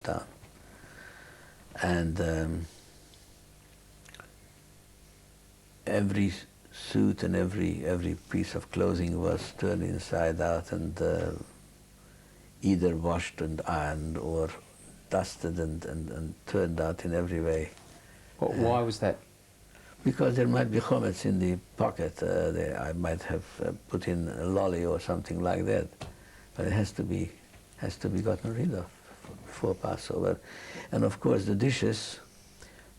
hometown. And every suit and every piece of clothing was turned inside out and either washed and ironed or dusted and turned out in every way. Why was that? Because there might be chometz in the pocket. I might have put in a lolly or something like that, but it has to be gotten rid of before Passover. And of course, the dishes,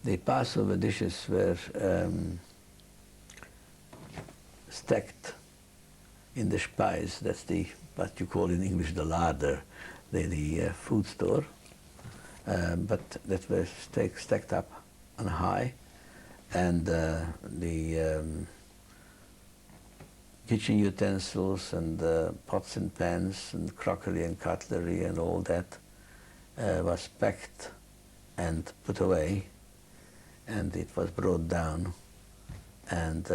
the Passover dishes were stacked in the speis. That's what you call in English the larder, the food store. But that were stacked up on high. And the kitchen utensils and pots and pans and crockery and cutlery and all that was packed and put away, and it was brought down, and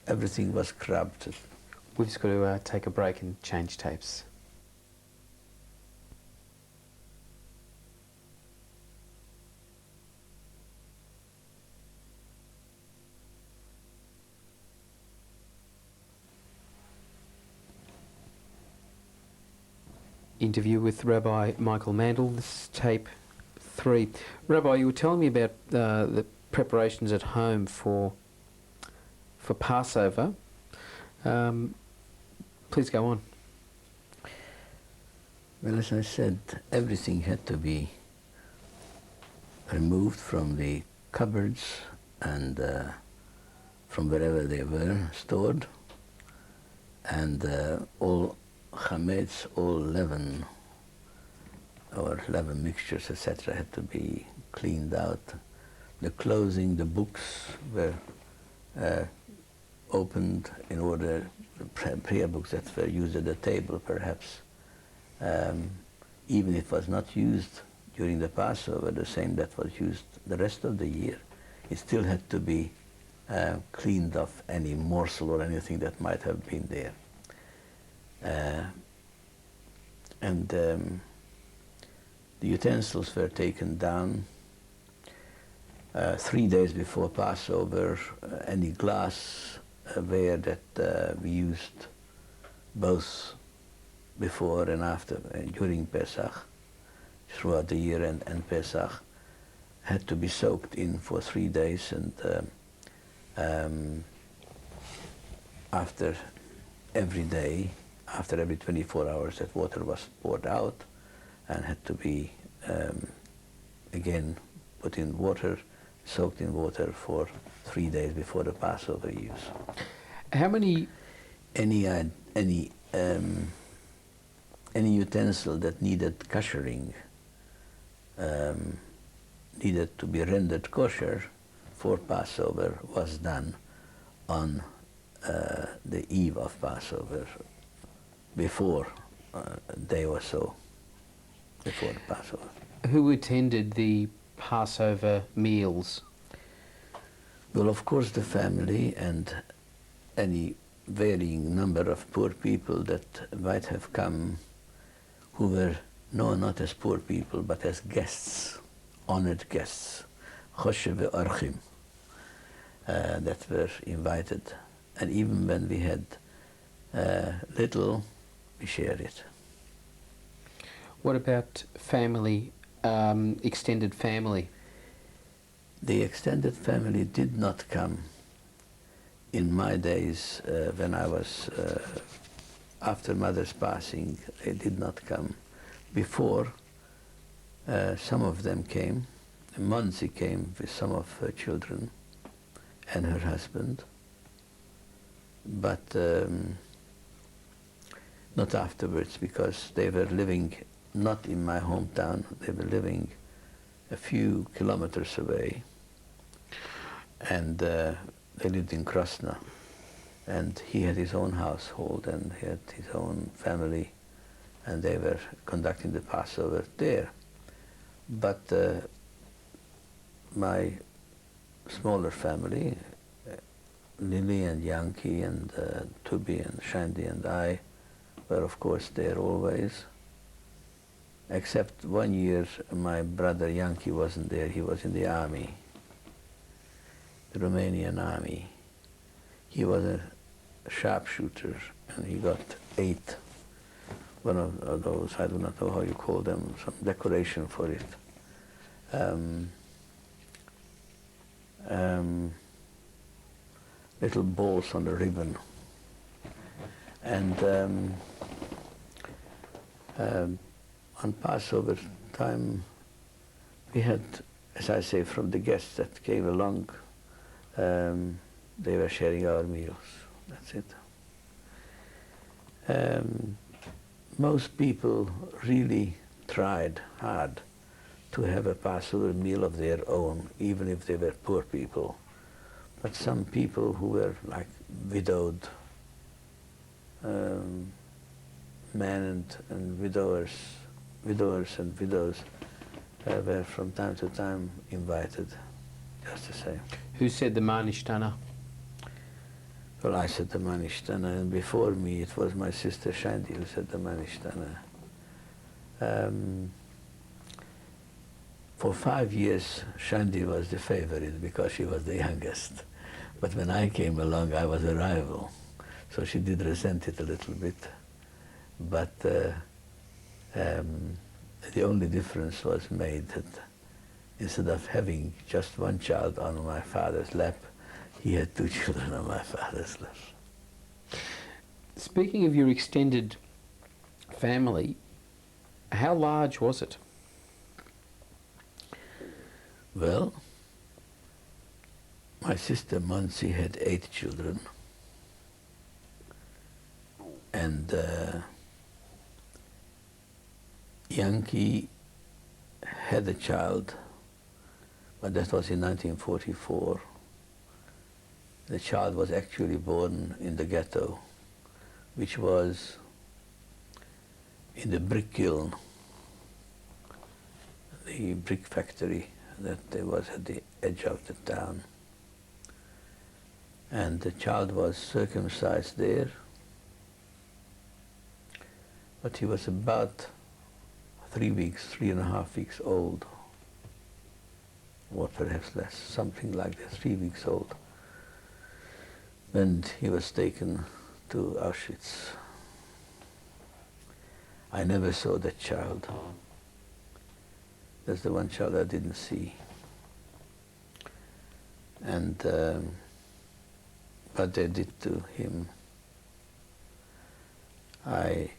everything was scrubbed. We've just got to take a break and change tapes. Interview with Rabbi Michael Mandel. This is tape 3. Rabbi, you were telling me about the preparations at home for Passover. Please go on. Well, as I said, everything had to be removed from the cupboards and from wherever they were stored, and all chametz, all leaven or leaven mixtures, etc., had to be cleaned out. The clothing, the books were opened in order, prayer books that were used at the table perhaps, even if it was not used during the Passover, the same that was used the rest of the year, it still had to be cleaned of any morsel or anything that might have been there. And the utensils were taken down 3 days before Passover. Any glassware that we used both before and after, during Pesach, throughout the year and Pesach, had to be soaked in for 3 days, and after every day, after every 24 hours, that water was poured out and had to be again put in water, soaked in water for 3 days before the Passover use. How many? Any utensil that needed koshering, needed to be rendered kosher for Passover, was done on the eve of Passover, before a day or so before the Passover. Who attended the Passover meals? Well, of course, the family and any varying number of poor people that might have come, who were not as poor people, but as guests, honored guests, choshev ve'orchim, that were invited. And even when we had little, we shared it. What about family, extended family? The extended family did not come in my days when I was, after mother's passing, they did not come. Before, some of them came. Monsi came with some of her children and her husband, but not afterwards, because they were living not in my hometown, they were living a few kilometers away, and they lived in Krasna, and he had his own household and he had his own family, and they were conducting the Passover there. But my smaller family, Lily and Yankee and Tubi and Shandy and I, were of course there always. except 1 year my brother Yankee wasn't there. He was in the army, the Romanian army. He was a sharpshooter, and he got 8, one of those, I do not know how you call them, some decoration for it. Little balls on the ribbon. And on Passover time, we had, as I say, from the guests that came along, they were sharing our meals. That's it. Most people really tried hard to have a Passover meal of their own, even if they were poor people. But some people who were like widowed men and widowers and widows were from time to time invited, just the same. Who said the Manishtana? Well, I said the Manishtana, and before me it was my sister Shandi who said the Manishtana. For 5 years, Shandi was the favorite because she was the youngest. But when I came along, I was a rival. So she did resent it a little bit. But the only difference was made that instead of having just one child on my father's lap, he had 2 children on my father's lap. Speaking of your extended family, how large was it? Well, my sister Muncie had 8 children, and Yankee had a child, but that was in 1944. The child was actually born in the ghetto, which was in the brick kiln, the brick factory that there was at the edge of the town. And the child was circumcised there, but he was about 3.5 weeks old, or perhaps less, something like that, 3 weeks old, when he was taken to Auschwitz. I never saw that child. That's the one child I didn't see. And what they did to him, I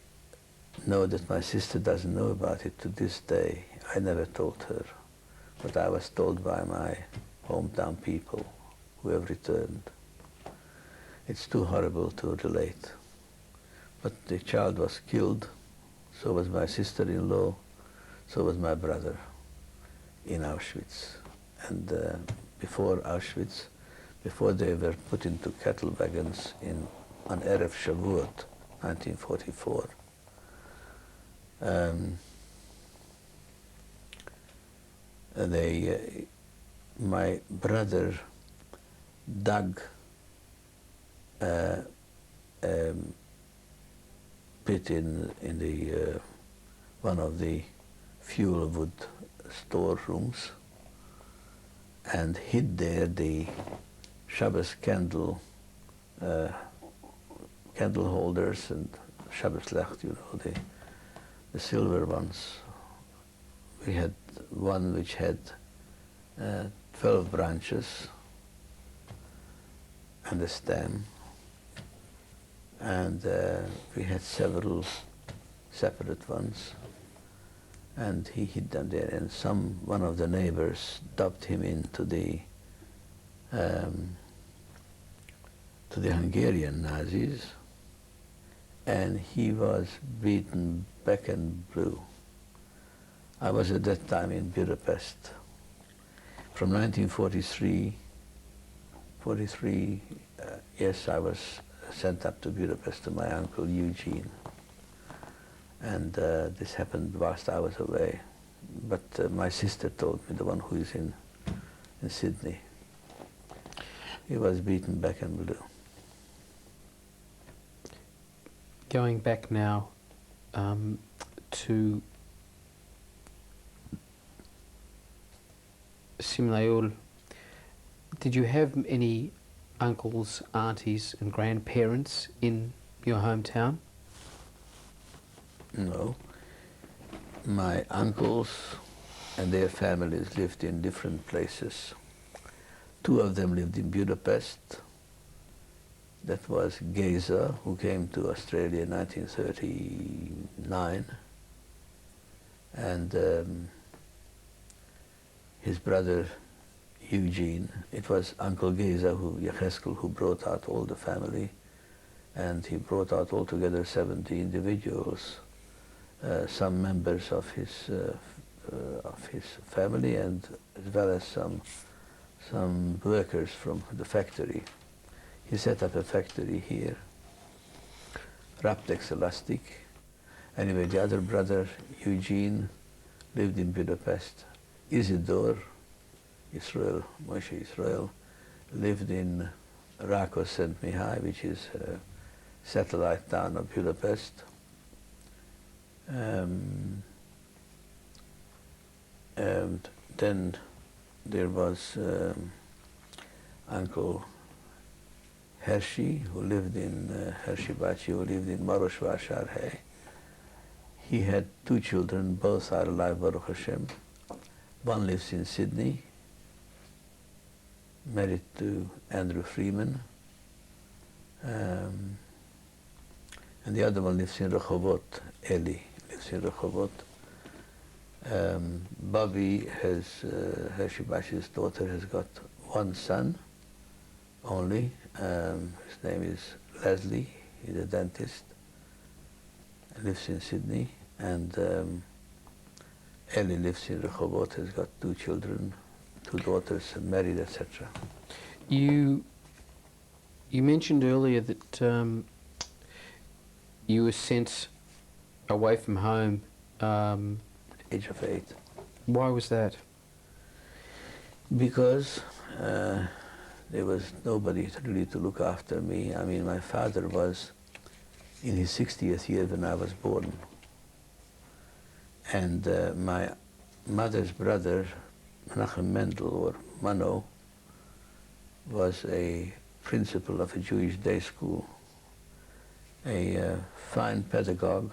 know that my sister doesn't know about it to this day. I never told her, but I was told by my hometown people who have returned. It's too horrible to relate. But the child was killed, so was my sister-in-law, so was my brother in Auschwitz. And before Auschwitz, before they were put into cattle wagons on Erev Shavuot, 1944, my brother dug a pit in the one of the fuel wood storerooms and hid there the Shabbos candle holders and Shabbos Licht, you know, the silver ones. We had one which had 12 branches and a stem, and we had several separate ones, and he hid them there. And one of the neighbors dubbed him into the Hungarian Nazis, and he was beaten back and blue. I was at that time in Budapest. From 1943, yes, I was sent up to Budapest to my uncle Eugene. And this happened whilst I was away. But my sister told me, the one who is in Sydney. He was beaten back and blue. Going back now to Simlaul, did you have any uncles, aunties and grandparents in your hometown? No. My uncles and their families lived in different places. Two of them lived in Budapest. That was Geza, who came to Australia in 1939, and his brother Eugene. It was Uncle Geza, Yecheskel, who brought out all the family, and he brought out altogether 70 individuals, some members of his family, and as well as some workers from the factory. He set up a factory here, Raptex Elastic. Anyway, the other brother, Eugene, lived in Budapest. Isidore, Moshe Israel, lived in Rákos Szent Mihály, which is a satellite town of Budapest. And then there was Uncle Hershey, who lived in Hershey Bácsi, who lived in Marosvásárhely. He had two children, both are alive, Baruch Hashem. One lives in Sydney, married to Andrew Freeman, and the other one lives in Rehovot. Eli lives in Rehovot. Bobby Hershey Bácsi's daughter, has got one son only. His name is Leslie. He's a dentist. Lives in Sydney, and Ellie lives in Rehovot. Has got two children, two daughters, married, etc. You mentioned earlier that you were sent away from home. Age of 8. Why was that? Because there was nobody really to look after me. I mean, my father was in his 60th year when I was born. And my mother's brother, Menachem Mandel, or Mano, was a principal of a Jewish day school, a fine pedagogue,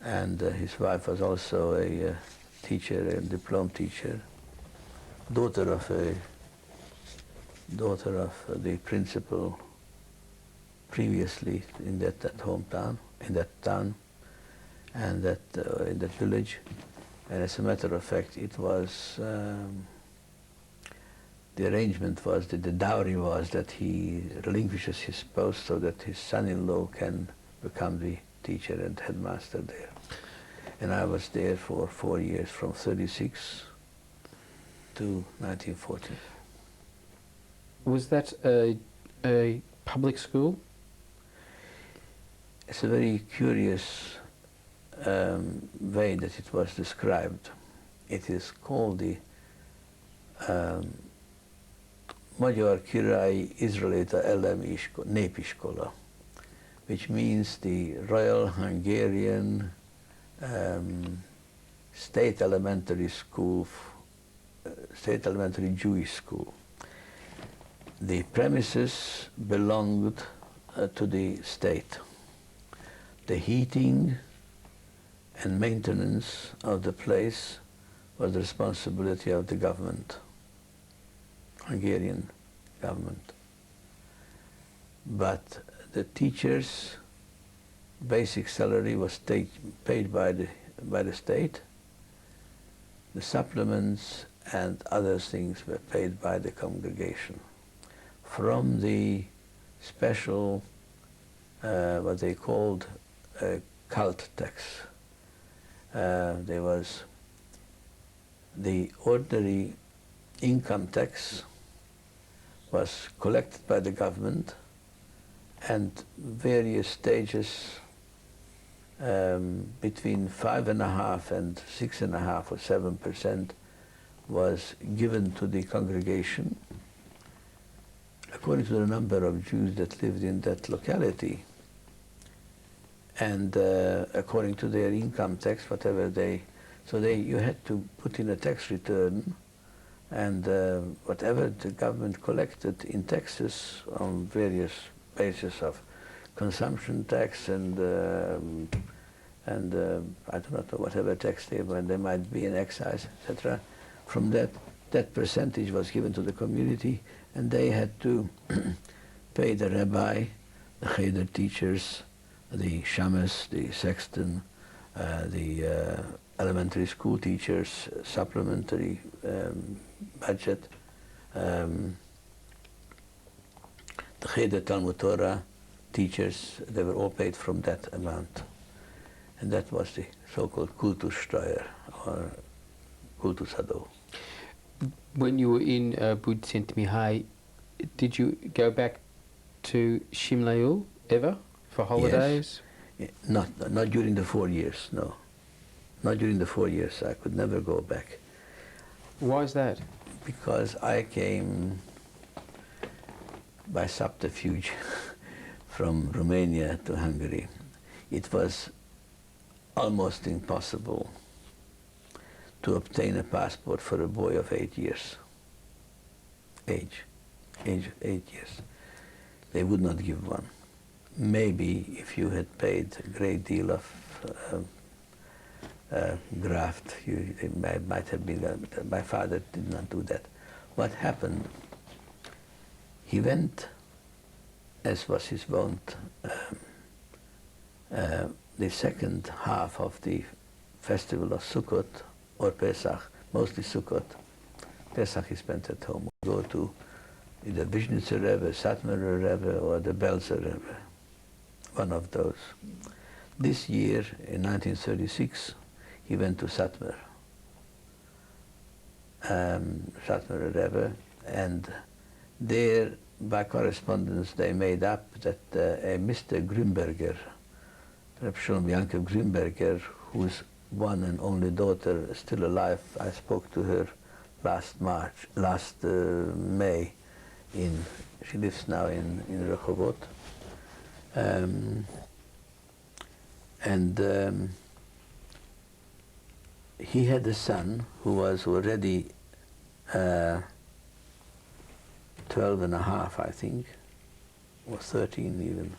and his wife was also a teacher, a diploma teacher, daughter of the principal previously in that hometown, in that town, and in that village. And as a matter of fact, it was the arrangement was that the dowry was that he relinquishes his post so that his son-in-law can become the teacher and headmaster there. And I was there for 4 years, from 36 to 1940. Was that a public school? It's a very curious way that it was described. It is called the Magyar Király Izraelita Elemi Népiskola, which means the Royal Hungarian State Elementary School, State Elementary Jewish School. The premises belonged to the state. The heating and maintenance of the place was the responsibility of the government, Hungarian government. But the teachers' basic salary was paid by the state. The supplements and other things were paid by the congregation. From the special, what they called cult tax. There was the ordinary income tax was collected by the government, and various stages between 5.5% and 6.5% or 7% was given to the congregation according to the number of Jews that lived in that locality, and according to their income tax, whatever you had to put in a tax return And whatever the government collected in taxes on various bases of consumption tax and I do not know whatever tax they might be in excise, etc. From that percentage was given to the community, and they had to pay the rabbi, the cheder teachers, the shamas, the sexton, the elementary school teachers, supplementary budget, the cheder Talmud Torah teachers, they were all paid from that amount. And that was the so-called Kultussteuer, or Kultusado. When you were in Bud Sent Mihai, did you go back to Shimleul ever for holidays? Yes. Not during the 4 years, no. Not during the 4 years. I could never go back. Why is that? Because I came by subterfuge from Romania to Hungary. It was almost impossible to obtain a passport for a boy of 8 years. Age 8 years. They would not give one. Maybe if you had paid a great deal of graft, it might have been, but my father did not do that. What happened? He went, as was his wont, the second half of the festival of Sukkot or Pesach, mostly Sukkot. Pesach he spent at home. Go to either Vishnitzer Rebbe, Satmarer Rebbe, or the Belzer Rebbe, one of those. This year, in 1936, he went to Satmar, Satmarer Rebbe, and there, by correspondence, they made up that a Mr. Grünberger, Reb Shalom Yankov Grünberger, whose one and only daughter is still alive. I spoke to her last May. She lives now in Rehovot. He had a son who was already 12 and a half, I think, or 13 even.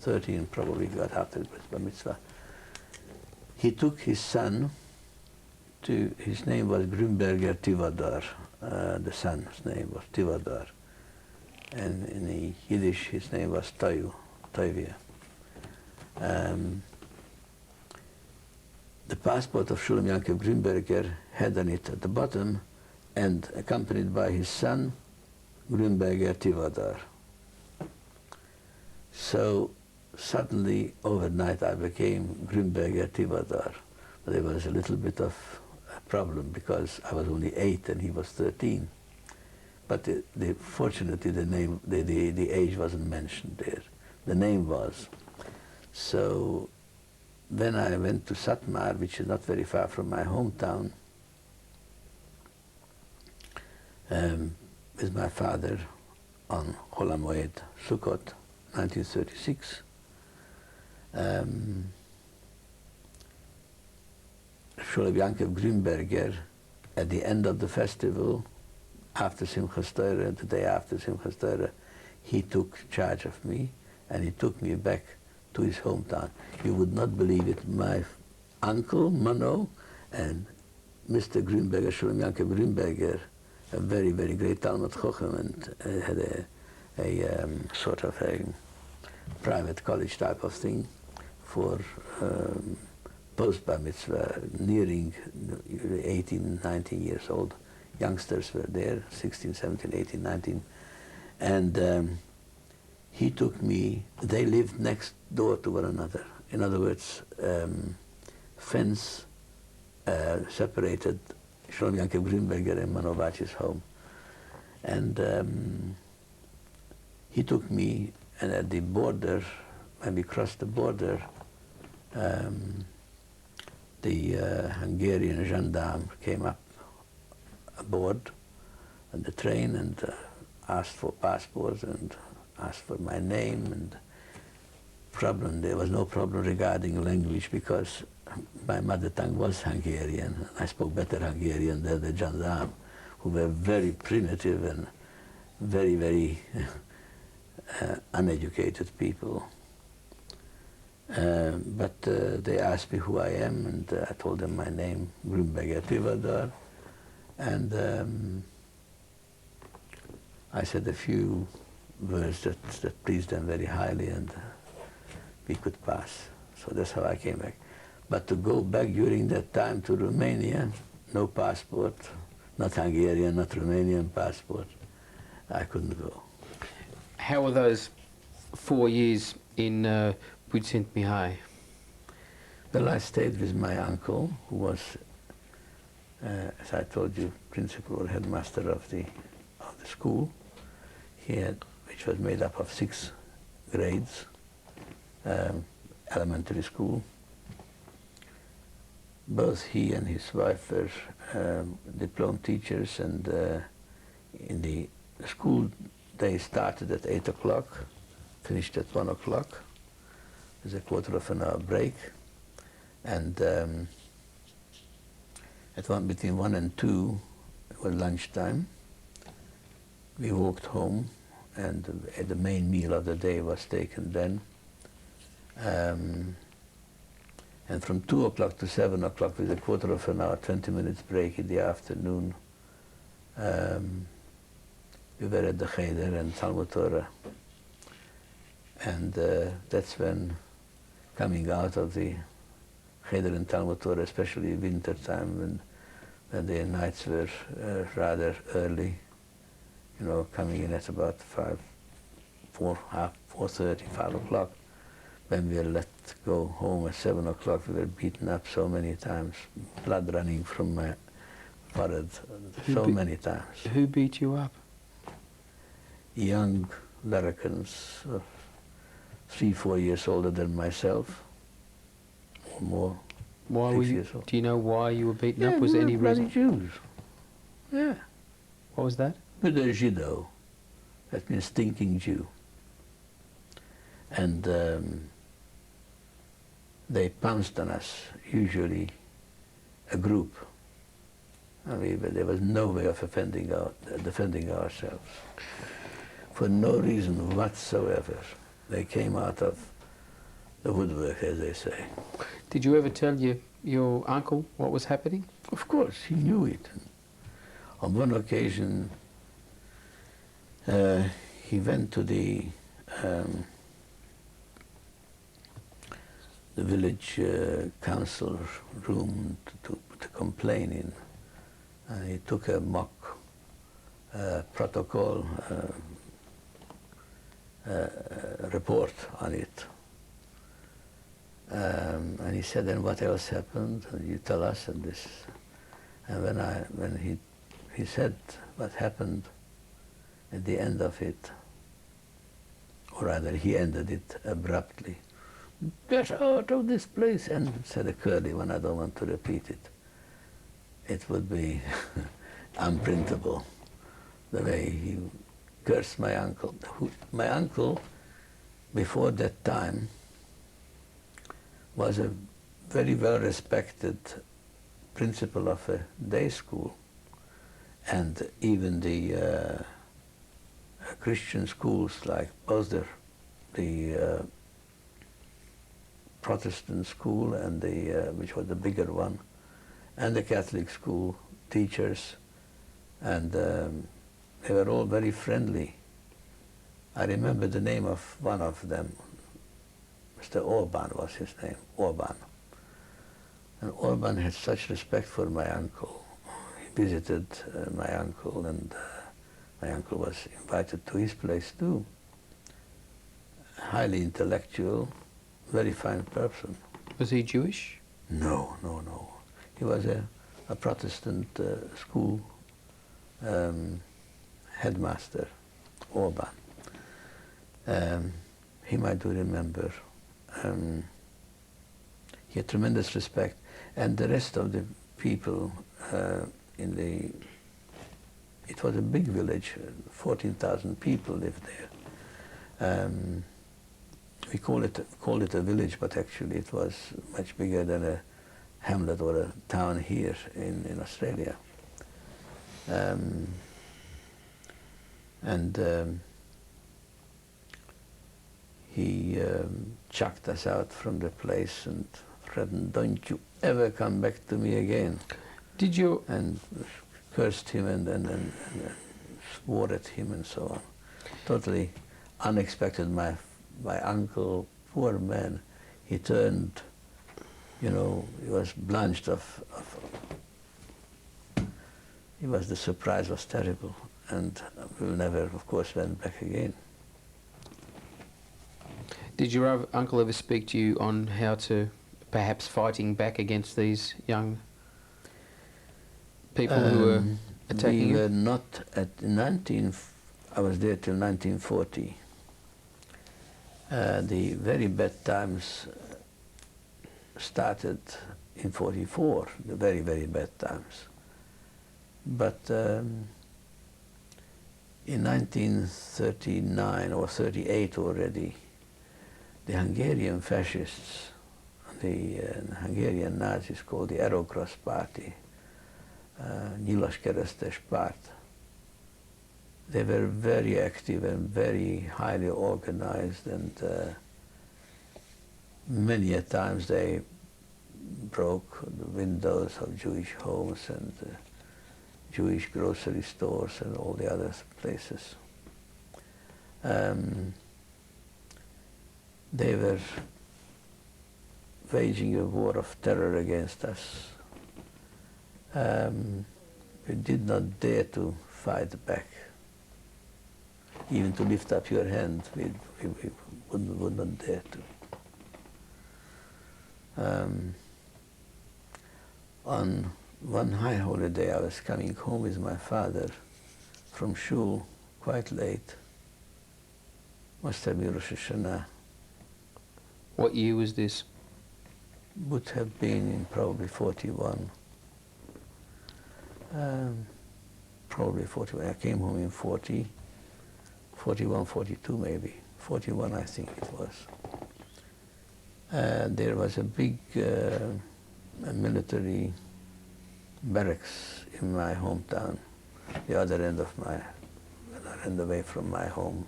13 probably got after the Bar Mitzvah. He took his son to, his name was Grünberger Tivadar, the son's name was Tivadar. And in the Yiddish his name was Toivia. The passport of Shalom Yankov Grünberger had on it at the bottom, and accompanied by his son, Grünberger Tivadar. So suddenly, overnight, I became Grünberger Tivadar. But there was a little bit of a problem because I was only 8 and he was 13. But fortunately, the age wasn't mentioned there. The name was. So then I went to Satmar, which is not very far from my hometown, with my father on Chol HaMoed Sukkot, 1936. Sholem Yankov Grünberger, at the end of the festival, after Simchas Torah, the day after Simchas Torah, he took charge of me and he took me back to his hometown. You would not believe it, my uncle, Mano, and Mr. Grünberger, Sholem Yankov Grünberger, a very, very great Talmud Chochem, and had a sort of a private college type of thing for post-bar mitzvah, nearing 18, 19 years old. Youngsters were there, 16, 17, 18, 19. And he took me, they lived next door to one another. In other words, fence separated Sholem Yankov Grünberger and Manovaci's home. And he took me, and at the border, when we crossed the border, the Hungarian gendarme came up aboard on the train and asked for passports and asked for my name, and there was no problem regarding language because my mother tongue was Hungarian. I spoke better Hungarian than the gendarme, who were very primitive and very, very uneducated people. But they asked me who I am, and I told them my name, Grünberger Tivadar, and I said a few words that pleased them very highly, and we could pass. So that's how I came back. But to go back during that time to Romania, no passport, not Hungarian, not Romanian passport, I couldn't go. How were those 4 years in Bud St. Mihai? Well, I stayed with my uncle, who was, as I told you, principal or headmaster of the school. He had, which was made up of 6 grades, elementary school. Both he and his wife were diploma teachers, and in the school they started at 8 o'clock, finished at 1 o'clock. There's a quarter of an hour break, and between 1 and 2 was lunchtime. We walked home, and the main meal of the day was taken then. And from 2 o'clock to 7 o'clock, with a quarter of an hour, 20 minutes break in the afternoon, we were at the Cheder and Talmud Torah. And that's when, coming out of the Cheder and Talmud Torah, especially winter time, when the nights were rather early, you know, coming in at about 4:30, 5 o'clock. When we were let go home at 7 o'clock, we were beaten up so many times, blood running from my forehead many times. Who beat you up? Young Larrikins, 3-4 years older than myself, or more. Why were you? Do you know why you were beaten up? Was there any reason? Jews. Yeah. What was that? With a Jido, that means stinking Jew. And they pounced on us, usually a group. I mean, but there was no way of defending ourselves. For no reason whatsoever. They came out of the woodwork, as they say. Did you ever tell your uncle what was happening? Of course, he knew it. On one occasion, he went to the village council room to complain in. And he took a mock protocol report on it. And he said, "And what else happened? And you tell us." And this. And when he said what happened at the end of it, or rather he ended it abruptly. "Get out of this place," and said a curly one, I don't want to repeat it. It would be unprintable, the way he cursed my uncle. My uncle, before that time, was a very well-respected principal of a day school, and even the Christian schools like both the Protestant school and which was the bigger one, and the Catholic school teachers, and they were all very friendly. I remember the name of one of them. Mr. Orban was his name, Orban. And Orban had such respect for my uncle. He visited my uncle, and my uncle was invited to his place too. Highly intellectual, very fine person. Was he Jewish? No. He was a Protestant school headmaster, Orban. Him I do remember. He had tremendous respect. And the rest of the people it was a big village, 14,000 people lived there. We called it a village, but actually it was much bigger than a hamlet or a town here in Australia. And he chucked us out from the place and threatened, "Don't you ever come back to me again." Did you? And cursed him and swore at him and so on. Totally unexpected. My uncle, poor man, he turned, you know, he was blanched the surprise was terrible, and we never, of course, went back again. Did your uncle ever speak to you on how to perhaps fighting back against these young people who were attacking you? We were not at I was there till 1940. The very bad times started in 44, the very, very bad times. But in 1939 or 38 already, the Hungarian fascists, the Hungarian Nazis called the Arrow-Cross Party, Nyilas Keresztes Párt, they were very active and very highly organized, and many a times they broke the windows of Jewish homes and Jewish grocery stores and all the other places. They were waging a war of terror against us. We did not dare to fight back. Even to lift up your hand, we would not dare to. On one high holiday, I was coming home with my father from shul quite late. Must have been Rosh Hashanah. What year was this? Would have been in probably 41. Probably 41. I came home in 40, 41, 42 maybe. 41 I think it was. There was a big military barracks in my hometown, the other end away from my home.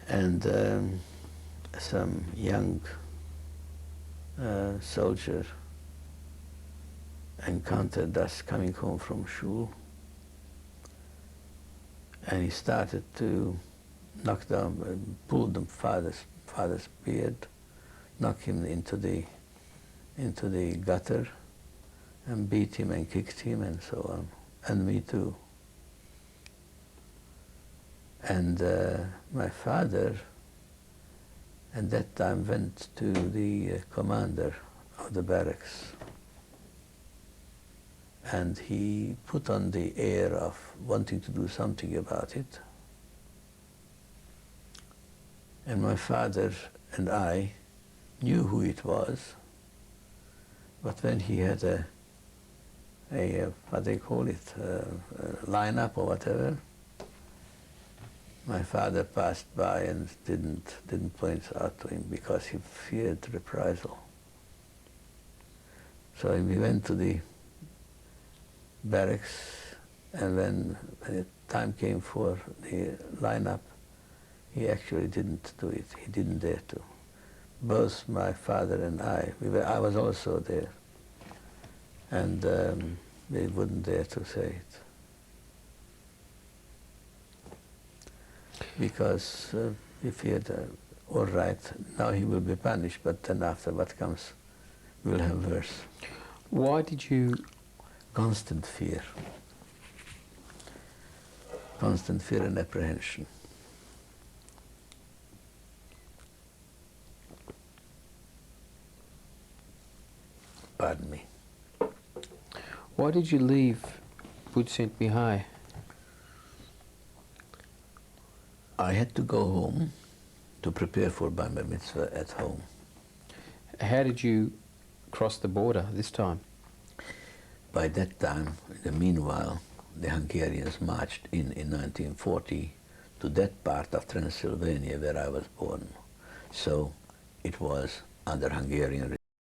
And some young soldier encountered us coming home from shul, and he started to knock down, pull the father's beard, knock him into the gutter, and beat him and kicked him and so on, and me too. And my father at that time went to the commander of the barracks, and he put on the air of wanting to do something about it. And my father and I knew who it was, but when he had a what they call it, lineup or whatever, my father passed by and didn't point out to him because he feared reprisal. So we went to the barracks, and when the time came for the lineup, he actually didn't do it. He didn't dare to. Both my father and I was also there, and they wouldn't dare to say it. Because we feared, all right, now he will be punished, but then after what comes, we'll have worse. Why did you? Constant fear. Constant fear and apprehension. Pardon me. Why did you leave Bud Sent Me High? I had to go home to prepare for Bar Mitzvah at home. How did you cross the border this time? By that time, meanwhile, the Hungarians marched in 1940 to that part of Transylvania where I was born. So it was under Hungarian